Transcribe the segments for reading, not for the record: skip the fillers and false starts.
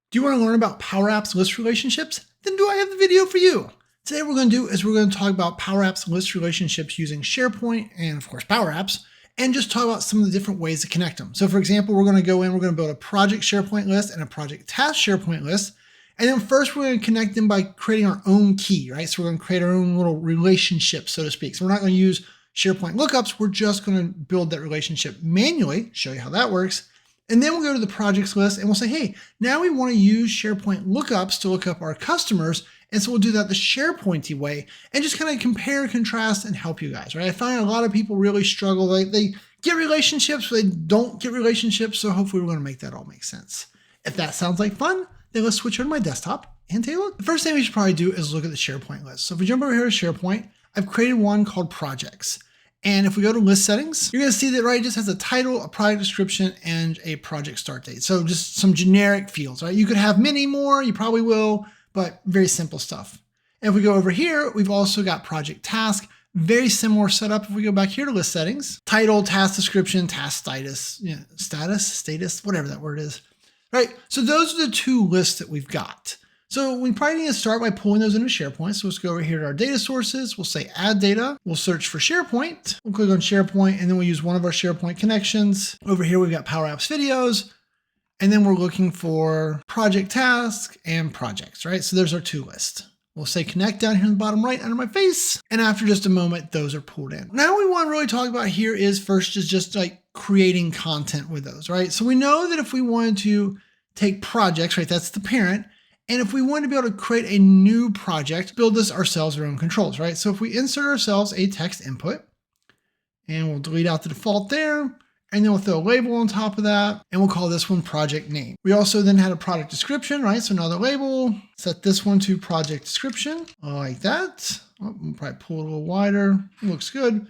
Do you want to learn about Power Apps list relationships? Then do I have the video for you? Today what we're going to do is we're going to talk about Power Apps list relationships using SharePoint and of course Power Apps, and just talk about some of the different ways to connect them. So for example, we're going to go in, we're going to build a project SharePoint list and a project task SharePoint list. And then first we're going to connect them by creating our own key, right? So we're going to create our own little relationship, so to speak. So we're not going to use SharePoint lookups. We're just going to build that relationship manually, show you how that works. And then we'll go to the projects list and we'll say, hey, now we want to use SharePoint lookups to look up our customers. And so we'll do that the SharePointy way and just kind of compare, contrast, and help you guys, right? I find a lot of people really struggle. Like they get relationships, but they don't get relationships. So hopefully we're going to make that all make sense. If that sounds like fun, then let's switch over to my desktop and take a look. The first thing we should probably do is look at the SharePoint list. So if we jump over here to SharePoint, I've created one called projects. And if we go to list settings, you're going to see that, right, it just has a title, a project description, and a project start date. So just some generic fields, right? You could have many more, you probably will, but very simple stuff. And if we go over here, we've also got project task, very similar setup. If we go back here to list settings, title, task description, task status, status, whatever that word is, right? So those are the two lists that we've got. So we probably need to start by pulling those into SharePoint. So let's go over here to our data sources. We'll say add data. We'll search for SharePoint. We'll click on SharePoint and then we'll use one of our SharePoint connections. Over here, we've got Power Apps videos. And then we're looking for project task and projects, right? So there's our two lists. We'll say connect down here in the bottom right under my face. And after just a moment, those are pulled in. Now what we want to really talk about here is first is just like creating content with those, right? So we know that if we wanted to take projects, right, that's the parent. And if we want to be able to create a new project, build this ourselves, our own controls, right? So if we insert ourselves a text input, and we'll delete out the default there, and then we'll throw a label on top of that, and we'll call this one project name. We also then had a product description, right? So another label, set this one to project description, like that. Oh, we'll probably pull it a little wider, it looks good.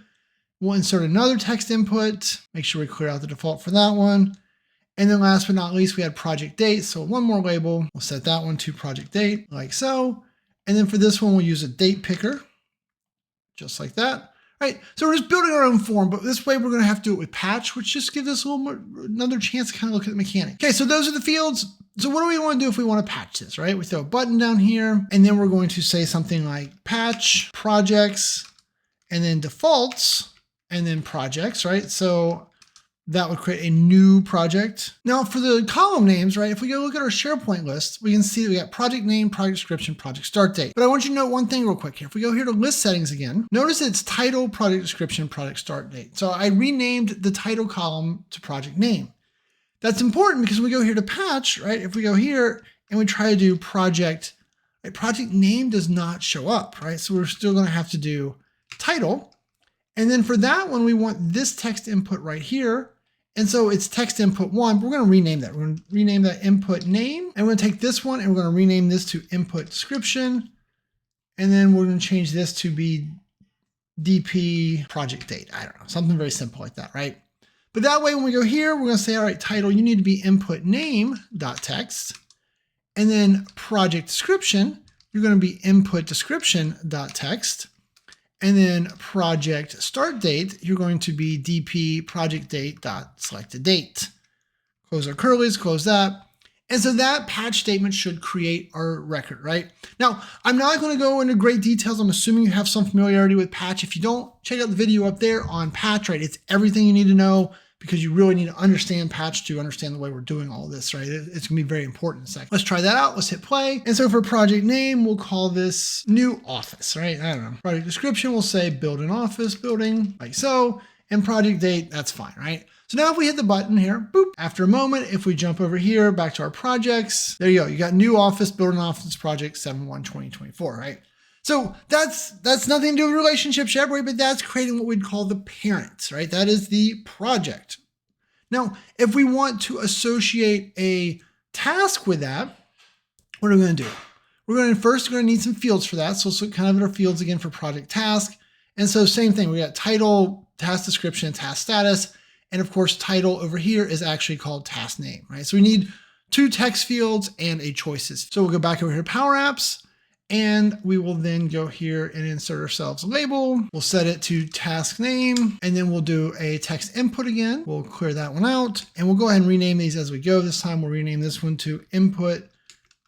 We'll insert another text input, make sure we clear out the default for that one. And then last but not least, we had project date. So one more label, we'll set that one to project date like so. And then for this one, we'll use a date picker, just like that, right? So we're just building our own form, but this way we're gonna have to do it with patch, which just gives us a little more, another chance to kind of look at the mechanic. Okay, so those are the fields. So what do we wanna do if we wanna patch this, right? We throw a button down here, and then we're going to say something like patch projects, and then defaults, and then projects, right? So that would create a new project. Now for the column names, right? If we go look at our SharePoint list, we can see that we got project name, project description, project start date. But I want you to note one thing real quick here. If we go here to list settings again, notice it's title, project description, project start date. So I renamed the title column to project name. That's important because when we go here to patch, right? If we go here and we try to do project, right? Project name does not show up, right? So we're still gonna have to do title. And then for that one, we want this text input right here. And so it's text input one, but we're gonna rename that. We're gonna rename that input name, and we're gonna take this one and we're gonna rename this to input description. And then we're gonna change this to be DP project date. I don't know, something very simple like that, right? But that way when we go here, we're gonna say, all right, title, you need to be input name dot text. And then project description, you're gonna be input description dot text. And then project start date, you're going to be DP project date dot selected date. Close our curlies, close that. And so that patch statement should create our record, right? Now, I'm not going to go into great details. I'm assuming you have some familiarity with patch. If you don't, check out the video up there on patch, right? It's everything you need to know because you really need to understand patch to understand the way we're doing all this, right? It's gonna be very important in a second. Let's try that out. Let's hit play. And so for project name, we'll call this new office, right? I don't know. Project description, we'll say build an office building like so. And project date, that's fine, right? So now if we hit the button here, boop, after a moment, if we jump over here back to our projects, there you go. You got new office, build an office project 7/1/2024, right? So that's nothing to do with relationship SharePoint, but that's creating what we'd call the parent, right? That is the project. Now, if we want to associate a task with that, what are we going to do? We're going to need some fields for that. So let's look kind of at our fields again for project task. And so same thing, we got title, task description, task status. And of course, title over here is actually called task name, right? So we need two text fields and a choices. So we'll go back over here to Power Apps. And we will then go here and insert ourselves a label. We'll set it to task name, and then we'll do a text input again. We'll clear that one out, and we'll go ahead and rename these as we go. This time we'll rename this one to input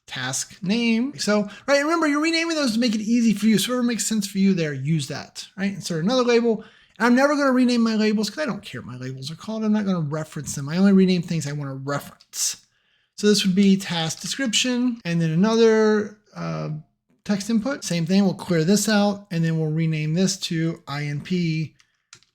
task name. So, right, remember you're renaming those to make it easy for you. So whatever makes sense for you there, use that, right? Insert another label. I'm never going to rename my labels because I don't care what my labels are called. I'm not going to reference them. I only rename things I want to reference. So this would be task description and then another text input. Same thing, we'll clear this out and then we'll rename this to INP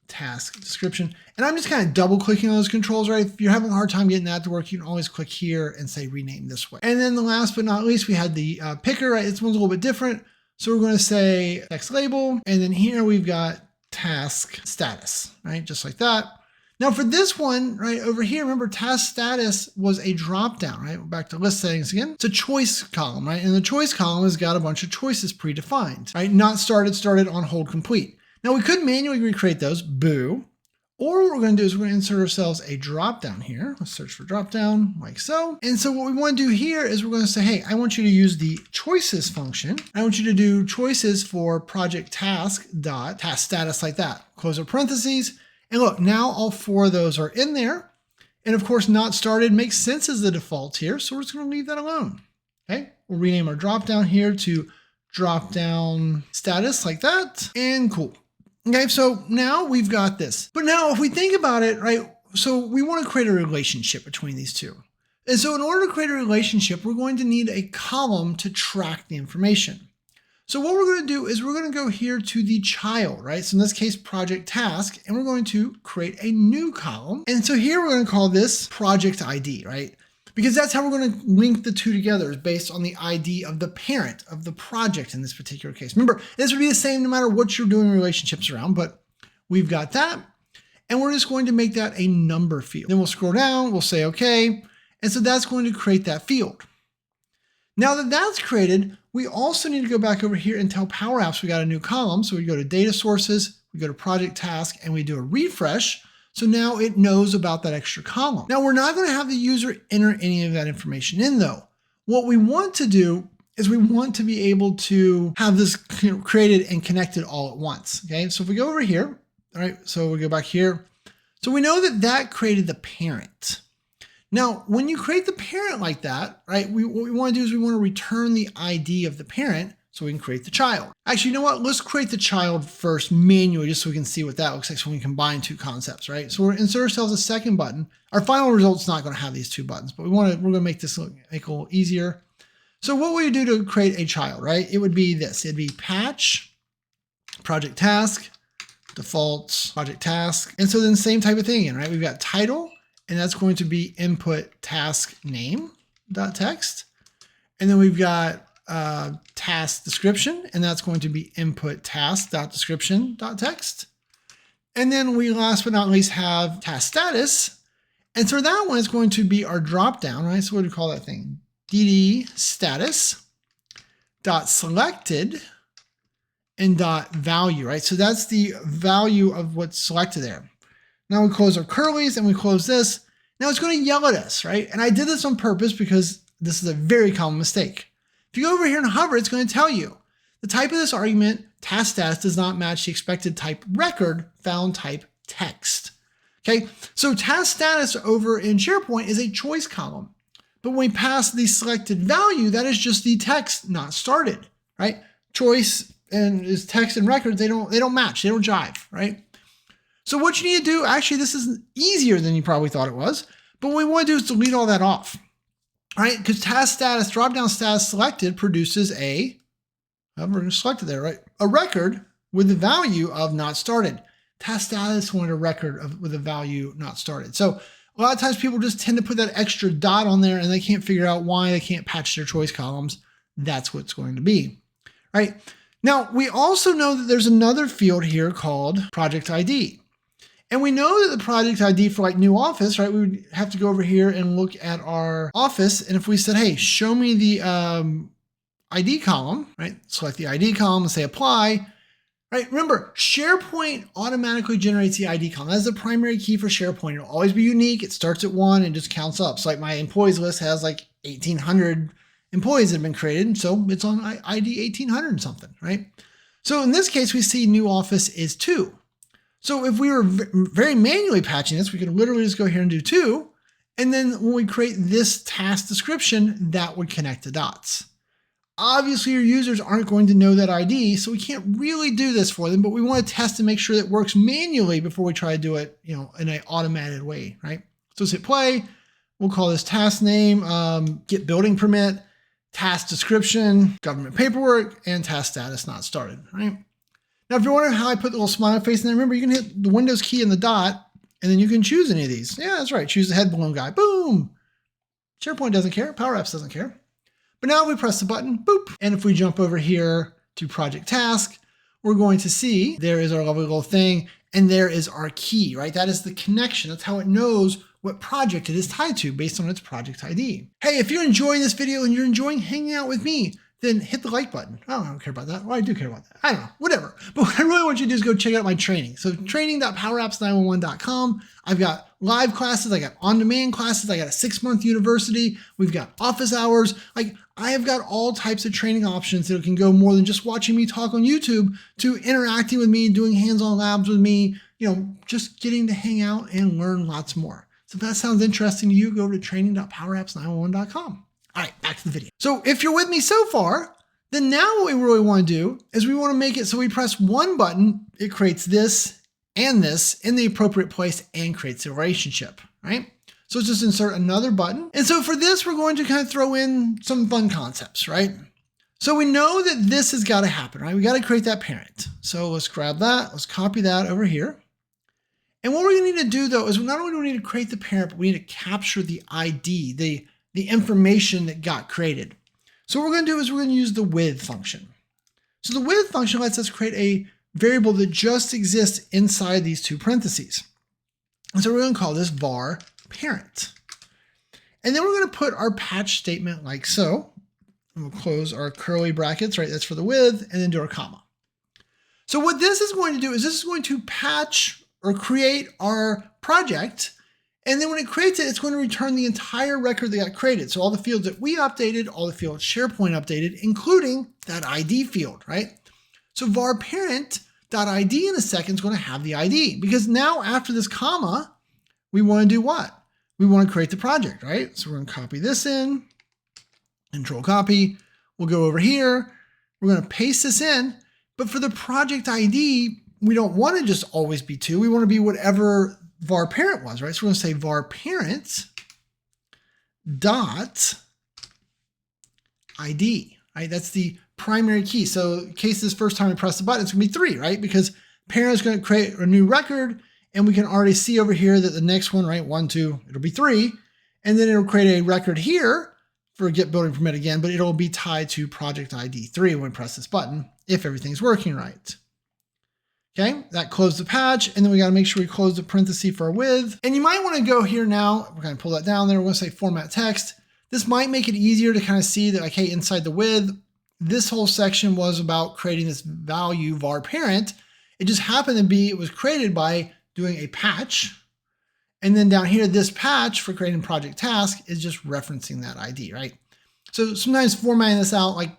task description. And I'm just kind of double clicking on those controls, right? If you're having a hard time getting that to work, you can always click here and say rename this way. And then the last but not least, we had the picker, right? This one's a little bit different. So we're going to say text label. And then here we've got task status, right? Just like that. Now for this one, right over here, remember task status was a drop down, right? We're back to list settings again. It's a choice column, right? And the choice column has got a bunch of choices predefined, right? Not started, started, on hold, complete. Now we could manually recreate those, boo. Or what we're going to do is we're going to insert ourselves a drop down here. Let's search for drop down like so. And so what we want to do here is we're going to say, hey, I want you to use the choices function. I want you to do choices for project task dot task status like that. Close our parentheses. And look, now all four of those are in there. And of course, not started makes sense as the default here. So we're just going to leave that alone. Okay. We'll rename our drop down here to drop down status like that. And cool. Okay, so now we've got this. But now if we think about it, right, so we want to create a relationship between these two. And so in order to create a relationship, we're going to need a column to track the information. So what we're going to do is we're going to go here to the child, right? So in this case, project task, and we're going to create a new column. And so here we're going to call this project ID, right? Because that's how we're going to link the two together, is based on the ID of the parent of the project in this particular case. Remember, this would be the same no matter what you're doing relationships around, but we've got that. And we're just going to make that a number field. Then we'll scroll down, we'll say okay. And so that's going to create that field. Now that that's created, we also need to go back over here and tell Power Apps we got a new column. So we go to data sources, we go to project task, and we do a refresh. So now it knows about that extra column. Now we're not going to have the user enter any of that information in though. What we want to do is we want to be able to have this created and connected all at once. Okay, so if we go over here, all right, so we go back here. So we know that that created the parent. Now, when you create the parent like that, right, what we want to do is we want to return the ID of the parent so we can create the child. Actually, you know what? Let's create the child first manually just so we can see what that looks like so we can combine two concepts, right? So we're insert ourselves a second button. Our final result's not going to have these two buttons, but we're going to make this make a little easier. So what would you do to create a child, right? It would be this. It'd be patch, project task, defaults, project task. And so then same type of thing again, right? We've got title, and that's going to be input task name dot text. And then we've got task description, and that's going to be input task dot description dot text. And then we last but not least have task status. And so that one is going to be our drop down, right? So what do we call that thing? DD status dot selected and dot value, right? So that's the value of what's selected there. Now we close our curlies and we close this. Now it's going to yell at us, right? And I did this on purpose because this is a very common mistake. If you go over here and hover, it's going to tell you the type of this argument, task status, does not match the expected type record found type text. Okay, so task status over in SharePoint is a choice column. But when we pass the selected value, that is just the text not started, right? Choice and is text and records, they don't match, they don't jive, right? So what you need to do, actually, this is easier than you probably thought it was, but what we want to do is delete all that off. Right, because task status, drop-down status selected produces we're going to select it there, right? A record with the value of not started. Task status wanted a record with a value not started. So a lot of times people just tend to put that extra dot on there and they can't figure out why they can't patch their choice columns. That's what it's going to be, right? Now, we also know that there's another field here called project ID. And we know that the project ID for like new office, right? We would have to go over here and look at our office. And if we said, hey, show me the ID column, right? Select the ID column and say apply, right? Remember, SharePoint automatically generates the ID column. That's the primary key for SharePoint. It'll always be unique. It starts at 1 and just counts up. So like my employees list has like 1,800 employees that have been created. So it's on ID 1,800 and something, right? So in this case, we see new office is 2. So if we were very manually patching this, we could literally just go here and do 2, And then when we create this task description, that would connect the dots. Obviously, your users aren't going to know that ID, so we can't really do this for them, but we want to test and make sure that it works manually before we try to do it, in an automated way, right? So let's hit play. We'll call this task name, get building permit, task description, government paperwork, and task status not started, right? Now, if you're wondering how I put the little smiley face in there, remember you can hit the Windows key and the dot, and then you can choose any of these. Yeah, that's right. Choose the head balloon guy. Boom. SharePoint doesn't care. Power Apps doesn't care. But now we press the button, boop. And if we jump over here to project task, we're going to see there is our lovely little thing, and there is our key, right? That is the connection. That's how it knows what project it is tied to based on its project ID. Hey, if you're enjoying this video and you're enjoying hanging out with me, then hit the like button. Oh, I don't care about that. Well, I do care about that. I don't know, whatever. But what I really want you to do is go check out my training. So training.powerapps911.com. I've got live classes. I got on-demand classes. I got a 6-month university. We've got office hours. I have got all types of training options that can go more than just watching me talk on YouTube to interacting with me, doing hands-on labs with me, just getting to hang out and learn lots more. So if that sounds interesting to you, go over to training.powerapps911.com. All right, back to the video. So if you're with me so far, then now what we really want to do is we want to make it so we press one button, it creates this and this in the appropriate place and creates a relationship, right? So let's just insert another button. And so for this, we're going to kind of throw in some fun concepts, right? So we know that this has got to happen, right? We got to create that parent. So let's grab that. Let's copy that over here. And what we're going to need to do though, is not only do we need to create the parent, but we need to capture the ID, the information that got created. So what we're going to do is we're going to use the with function. So the with function lets us create a variable that just exists inside these two parentheses. And so we're going to call this var parent. And then we're going to put our patch statement like so. And we'll close our curly brackets, right? That's for the with, and then do our comma. So what this is going to do is this is going to patch or create our project. And then when it creates it, it's going to return the entire record that got created. So all the fields that we updated, all the fields SharePoint updated, including that ID field, right? So var parent.id in a second is going to have the ID, because now after this comma, we want to do what? We want to create the project, right? So we're going to copy this in, control copy. We'll go over here. We're going to paste this in, but for the project ID, we don't want to just always be 2. We want to be whatever var parent was, right? So we're going to say var parent dot ID, right? That's the primary key. So in case this first time we press the button, it's going to be 3, right? Because parent is going to create a new record, and we can already see over here that the next one, right? 1, 2, it'll be 3. And then it'll create a record here for get building permit again, but it'll be tied to project ID 3 when we press this button, if everything's working right. Okay, that closed the patch, and then we got to make sure we close the parenthesis for our with. And you might want to go here now. We're going to pull that down there. We're going to say format text. This might make it easier to kind of see that, like, hey, inside the with, this whole section was about creating this value var parent. It just happened to be, it was created by doing a patch. And then down here, this patch for creating project task is just referencing that ID, right? So sometimes formatting this out, like,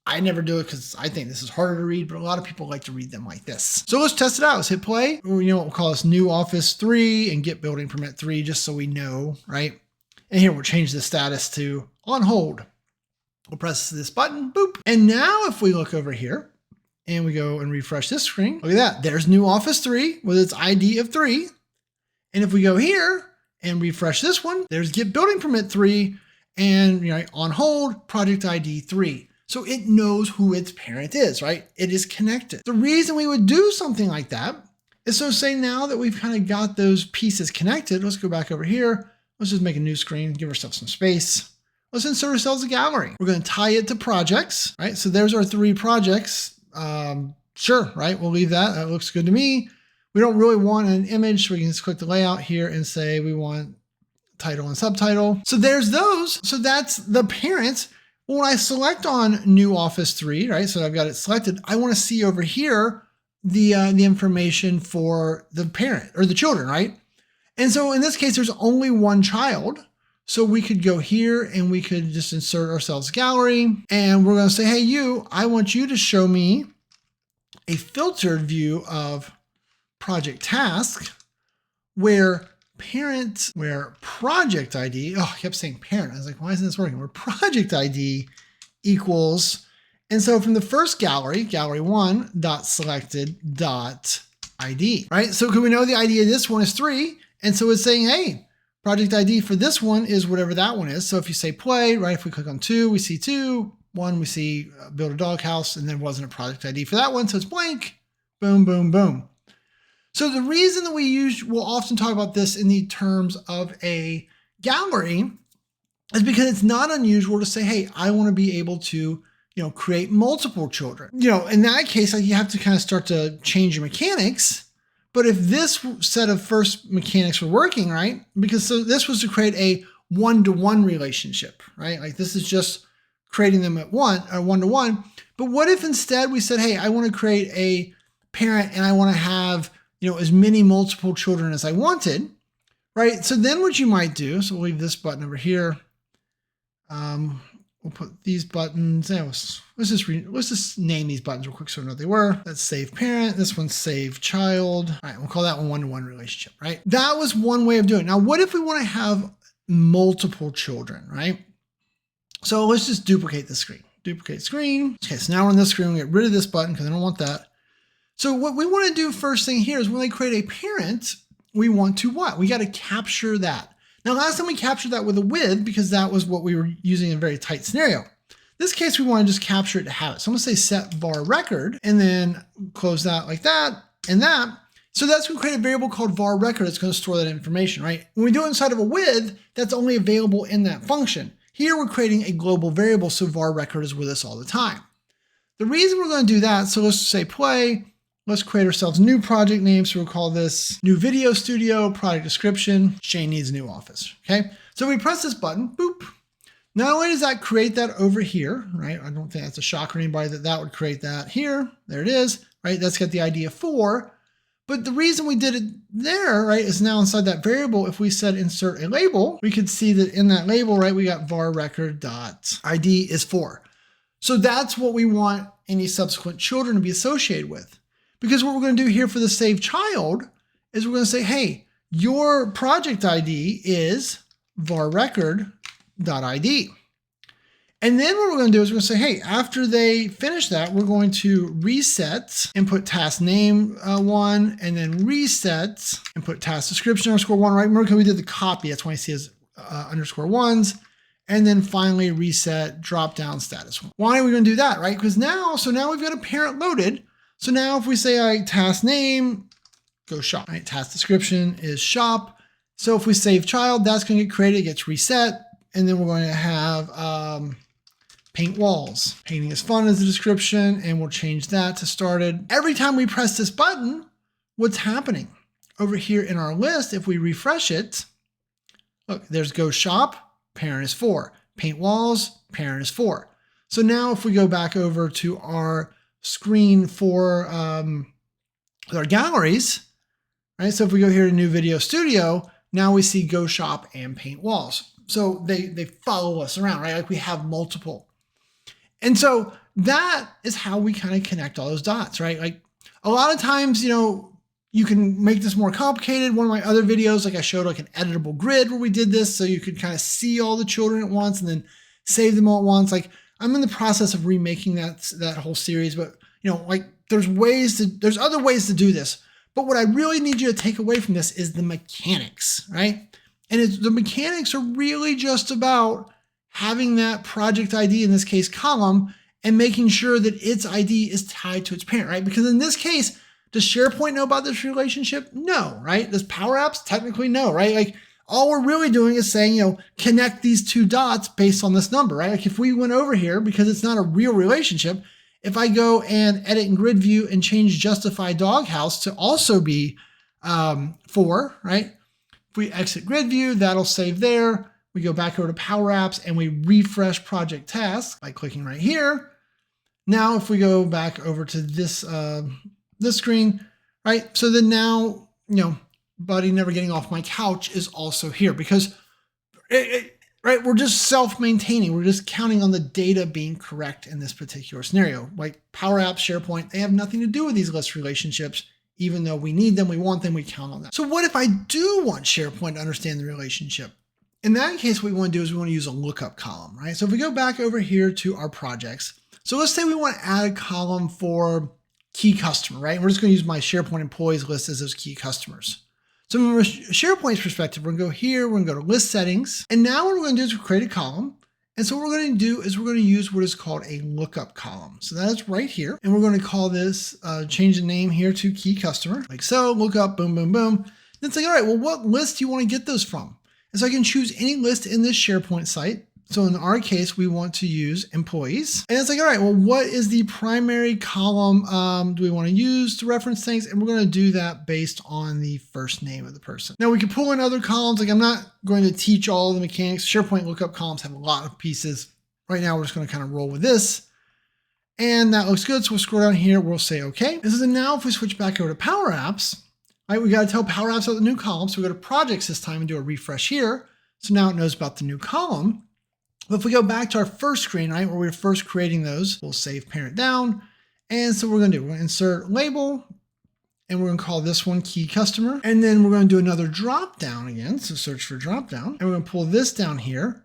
I never do it because I think this is harder to read, but a lot of people like to read them like this. So let's test it out. Let's hit play. We'll call this new office 3 and get building permit 3, just so we know, right? And here we'll change the status to on hold. We'll press this button, boop. And now if we look over here and we go and refresh this screen, look at that. There's new office 3 with its ID of 3. And if we go here and refresh this one, there's get building permit 3 and on hold, project ID 3. So it knows who its parent is, right? It is connected. The reason we would do something like that is so say now that we've kind of got those pieces connected, let's go back over here. Let's just make a new screen, give ourselves some space. Let's insert ourselves a gallery. We're going to tie it to projects, right? So there's our 3 projects. Sure, right? We'll leave that. That looks good to me. We don't really want an image, so we can just click the layout here and say we want title and subtitle. So there's those. So that's the parent. When I select on new office 3, right? So I've got it selected. I want to see over here the information for the parent or the children, right? And so in this case, there's only one child. So we could go here and we could just insert ourselves gallery, and we're going to say, hey, I want you to show me a filtered view of project task where parent where project ID, oh, I kept saying parent. I was like, why isn't this working? Where project ID equals, and so from the first gallery, gallery1 dot selected dot ID, right? So can we know the ID of this one is 3? And so it's saying, hey, project ID for this one is whatever that one is. So if you say play, right, if we click on 2, we see 2, 1, we see build a doghouse, and there wasn't a project ID for that one. So it's blank, boom, boom, boom. So the reason that we'll often talk about this in the terms of a gallery is because it's not unusual to say, hey, I want to be able to, create multiple children. In that case, you have to kind of start to change your mechanics. But if this set of first mechanics were working, right? Because so this was to create a one-to-one relationship, right? Like this is just creating them at one-to-one. But what if instead we said, hey, I want to create a parent and I want to have, as many multiple children as I wanted, right? So then what you might do, so we'll leave this button over here. We'll put these buttons, let's just name these buttons real quick so we know what they were. That's save parent, this one's save child. All right, we'll call that one one-to-one relationship, right? That was one way of doing it. Now, what if we want to have multiple children, right? So let's just duplicate the screen. Duplicate screen. Okay, so now we're on this screen, we'll get rid of this button because I don't want that. So what we want to do first thing here is when they create a parent, we want to what? We got to capture that. Now, last time we captured that with a with because that was what we were using in a very tight scenario. This case, we want to just capture it to have it. So I'm going to say set var record and then close that like that and that. So that's going to create a variable called var record. It's going to store that information, right? When we do it inside of a with, that's only available in that function. Here, we're creating a global variable, so var record is with us all the time. The reason we're going to do that, so let's say play. Let's create ourselves a new project name. So we'll call this new video studio, product description. Shane needs a new office. Okay. So we press this button, boop. Not only does that create that over here, right? I don't think that's a shock for anybody that would create that here. There it is, right? That's got the ID of 4. But the reason we did it there, right, is now inside that variable, if we said insert a label, we could see that in that label, right, we got var record dot ID is 4. So that's what we want any subsequent children to be associated with. Because what we're going to do here for the save child is we're going to say, hey, your project ID is var record.id. And then what we're going to do is we're going to say, hey, after they finish that, we're going to reset and put task name 1 and then reset and put task description _1, right? Remember, we did the copy. That's why you see as _1s. And then finally reset drop down status 1. Why are we going to do that, right? Because now we've got a parent loaded. So now if we say task name, go shop, right? Task description is shop. So if we save child, that's going to get created, it gets reset. And then we're going to have paint walls. Painting is fun as the description, and we'll change that to started. Every time we press this button, what's happening? Over here in our list, if we refresh it, look, there's go shop, parent is 4. Paint walls, parent is 4. So now if we go back over to our screen for our galleries, right? So if we go here to new video studio, now we see go shop and paint walls. So they follow us around, right? Like we have multiple. And so that is how we kind of connect all those dots, right? Like a lot of times, you can make this more complicated. One of my other videos, like I showed like an editable grid where we did this. So you could kind of see all the children at once and then save them all at once. Like I'm in the process of remaking that whole series, but like there's other ways to do this. But what I really need you to take away from this is the mechanics, right? And the mechanics are really just about having that project ID, in this case column, and making sure that its ID is tied to its parent, right? Because in this case, does SharePoint know about this relationship? No, right? Does Power Apps? Technically no, right? Like all we're really doing is saying, connect these two dots based on this number, right? Like if we went over here, because it's not a real relationship, if I go and edit in grid view and change justify doghouse to also be 4, right? If we exit grid view, that'll save there. We go back over to Power Apps and we refresh project task by clicking right here. Now, if we go back over to this screen, right? So then now, buddy never getting off my couch is also here because, right? We're just self-maintaining. We're just counting on the data being correct in this particular scenario. Like Power Apps, SharePoint, they have nothing to do with these list relationships, even though we need them, we want them, we count on them. So what if I do want SharePoint to understand the relationship? In that case, what we want to do is we want to use a lookup column, right? So if we go back over here to our projects, so let's say we want to add a column for key customer, right? We're just going to use my SharePoint employees list as those key customers. So from a SharePoint's perspective, we're going to go here, we're going to go to list settings. And now what we're going to do is create a column. And so what we're going to do is we're going to use what is called a lookup column. So that is right here. And we're going to call this, change the name here to key customer, like so, lookup, boom, boom, boom. Then it's like, all right, well, what list do you want to get those from? And so I can choose any list in this SharePoint site. So in our case, we want to use employees. And it's like, all right, well, what is the primary column do we want to use to reference things? And we're going to do that based on the first name of the person. Now we can pull in other columns. Like I'm not going to teach all the mechanics. SharePoint lookup columns have a lot of pieces. Right now, we're just going to kind of roll with this. And that looks good. So we'll scroll down here. We'll say, okay. This is now if we switch back over to Power Apps, right, we got to tell Power Apps about the new column. So we go to projects this time and do a refresh here. So now it knows about the new column. But if we go back to our first screen, right, where we were first creating those, we'll save parent down. And so we're going to insert label, and we're going to call this one key customer. And then we're going to do another drop down again. So search for drop down, and we're going to pull this down here.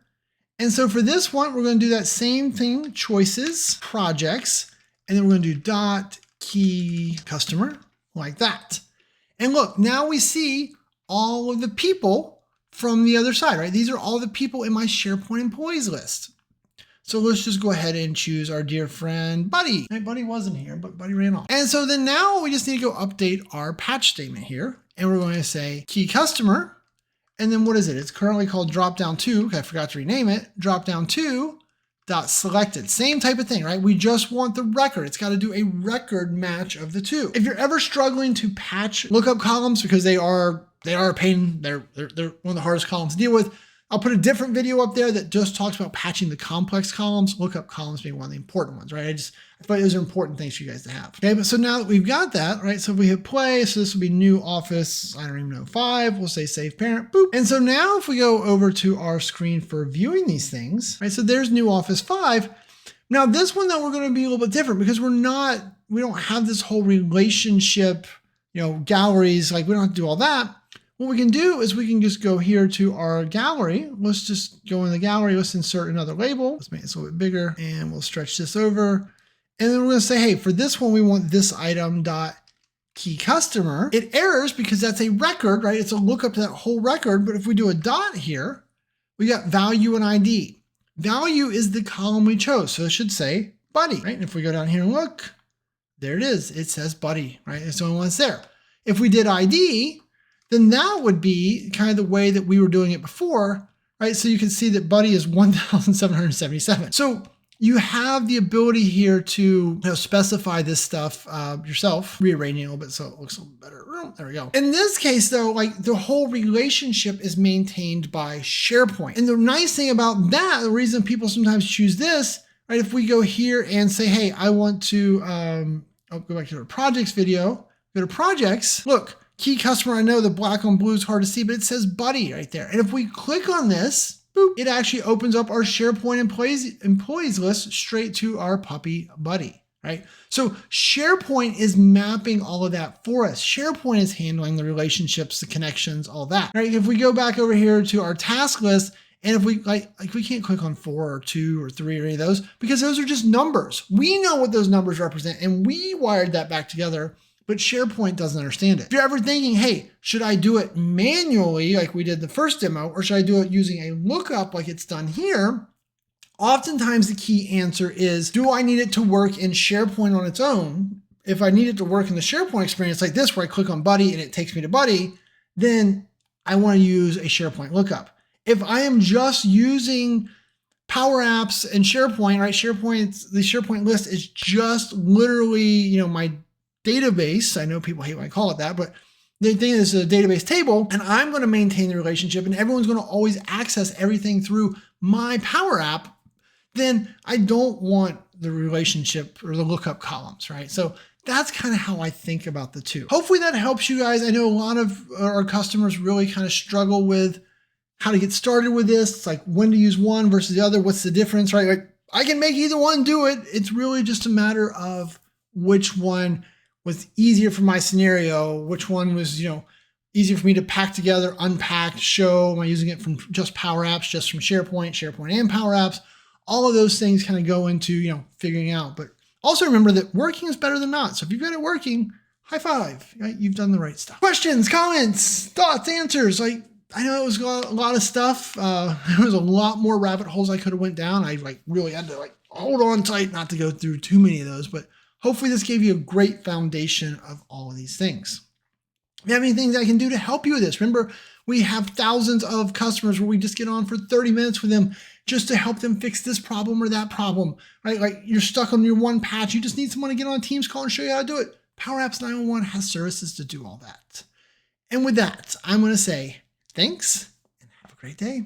And so for this one, we're going to do that same thing, choices, projects, and then we're going to do dot key customer like that. And look, now we see all of the people from the other side, right? These are all the people in my SharePoint employees list. So let's just go ahead and choose our dear friend, Buddy. Right, Buddy wasn't here, but Buddy ran off. And so then now we just need to go update our patch statement here. And we're going to say key customer. And then what is it? It's currently called dropdown 2. Okay, I forgot to rename it. Dropdown 2 dot selected. Same type of thing, right? We just want the record. It's got to do a record match of the two. If you're ever struggling to patch lookup columns because they are a pain. They're one of the hardest columns to deal with. I'll put a different video up there that just talks about patching the complex columns, lookup columns being one of the important ones, right? I thought those are important things for you guys to have. Okay, but so now that we've got that, right? So if we hit play, so this will be new Office, I don't even know, 5, we'll say save parent, boop. And so now if we go over to our screen for viewing these things, right? So there's new Office 5. Now this one though, we're going to be a little bit different because we don't have this whole relationship, galleries, like we don't have to do all that. What we can do is we can just go here to our gallery. Let's just go in the gallery. Let's insert another label. Let's make this a little bit bigger and we'll stretch this over. And then we're going to say, hey, for this one, we want this item dot key customer. It errors because that's a record, right? It's a lookup to that whole record. But if we do a dot here, we got value and ID. Value is the column we chose. So it should say Buddy, right? And if we go down here and look, there it is. It says Buddy, right? It's the only one that's there. If we did ID, then that would be kind of the way that we were doing it before, right? So you can see that Buddy is 1,777. So you have the ability here to specify this stuff yourself, rearranging a little bit so it looks a little better. There we go. In this case though, like the whole relationship is maintained by SharePoint. And the nice thing about that, the reason people sometimes choose this, right? If we go here and say, hey, I want to, go back to our projects video, go to projects, look, key customer, I know the black on blue is hard to see, but it says Buddy right there. And if we click on this, boop, it actually opens up our SharePoint employees list straight to our puppy Buddy, right? So SharePoint is mapping all of that for us. SharePoint is handling the relationships, the connections, all that, right? If we go back over here to our task list, and if we we can't click on 4 or 2 or 3 or any of those because those are just numbers. We know what those numbers represent and we wired that back together. But SharePoint doesn't understand it. If you're ever thinking, hey, should I do it manually like we did the first demo, or should I do it using a lookup like it's done here? Oftentimes the key answer is, do I need it to work in SharePoint on its own? If I need it to work in the SharePoint experience like this, where I click on Buddy and it takes me to Buddy, then I want to use a SharePoint lookup. If I am just using Power Apps and SharePoint, right? The SharePoint list is just literally, my database. I know people hate when I call it that, but they think this is a database table and I'm going to maintain the relationship and everyone's going to always access everything through my Power App, then I don't want the relationship or the lookup columns, right? So that's kind of how I think about the two. Hopefully that helps you guys. I know a lot of our customers really kind of struggle with how to get started with this. It's like when to use one versus the other. What's the difference, right? Like I can make either one do it. It's really just a matter of which one was easier for my scenario, which one was, easier for me to pack together, unpack, show. Am I using it from just Power Apps, just from SharePoint and Power Apps? All of those things kind of go into, figuring out. But also remember that working is better than not. So if you've got it working, high five, right? You've done the right stuff. Questions, comments, thoughts, answers. I know it was a lot of stuff. There was a lot more rabbit holes I could have went down. I really had to hold on tight not to go through too many of those, but hopefully this gave you a great foundation of all of these things. If you have any things I can do to help you with this, remember, we have thousands of customers where we just get on for 30 minutes with them just to help them fix this problem or that problem, right? Like you're stuck on your one patch. You just need someone to get on a Teams call and show you how to do it. Power Apps 911 has services to do all that. And with that, I'm going to say thanks and have a great day.